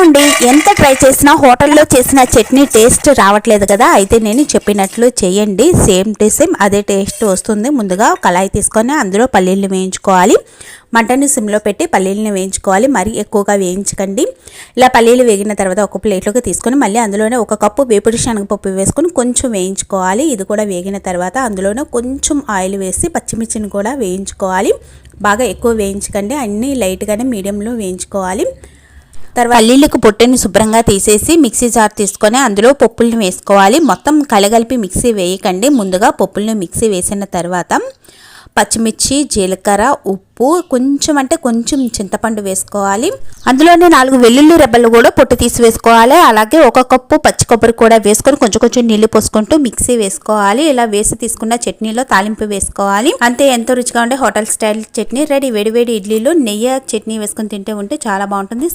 ఏమండి, ఎంత ట్రై చేసినా హోటల్లో చేసిన చట్నీ టేస్ట్ రావట్లేదు కదా. అయితే నేను చెప్పినట్లు చేయండి, సేమ్ టు సేమ్ అదే టేస్ట్ వస్తుంది. ముందుగా కళాయి తీసుకొని అందులో పల్లీలను వేయించుకోవాలి. మంటను సిమ్లో పెట్టి పల్లీలను వేయించుకోవాలి, మరీ ఎక్కువగా వేయించకండి. ఇలా పల్లీలు వేగిన తర్వాత ఒక ప్లేట్లోకి తీసుకొని మళ్ళీ అందులోనే 1 కప్పు వేపుడు శనగపప్పు వేసుకొని కొంచెం వేయించుకోవాలి. ఇది కూడా వేగిన తర్వాత అందులోనే కొంచెం ఆయిల్ వేసి పచ్చిమిర్చిని కూడా వేయించుకోవాలి. బాగా ఎక్కువ వేయించకండి, అన్నీ లైట్గానే మీడియంలో వేయించుకోవాలి. తర్వాత పల్లీలకు పొట్టుని శుభ్రంగా తీసేసి మిక్సీ జార్ తీసుకొని అందులో పప్పులను వేసుకోవాలి. మొత్తం కలగలిపి మిక్సీ వేయకండి. ముందుగా పప్పులను మిక్సీ వేసిన తర్వాత పచ్చిమిర్చి, జీలకర్ర, ఉప్పు, కొంచెం చింతపండు వేసుకోవాలి. అందులోనే 4 వెల్లుల్లి రెబ్బలు కూడా పొట్టు తీసి వేసుకోవాలి. అలాగే 1 కప్పు పచ్చి కొబ్బరి కూడా వేసుకొని కొంచెం నీళ్లు పోసుకుంటూ మిక్సీ వేసుకోవాలి. ఇలా వేసి తీసుకున్న చట్నీలో తాలింపు వేసుకోవాలి. అంతే, ఎంతో రుచిగా ఉండే హోటల్ స్టైల్ చట్నీ రెడీ. వేడివేడి ఇడ్లీలో నెయ్యి చట్నీ వేసుకొని తింటే చాలా బాగుంటుంది.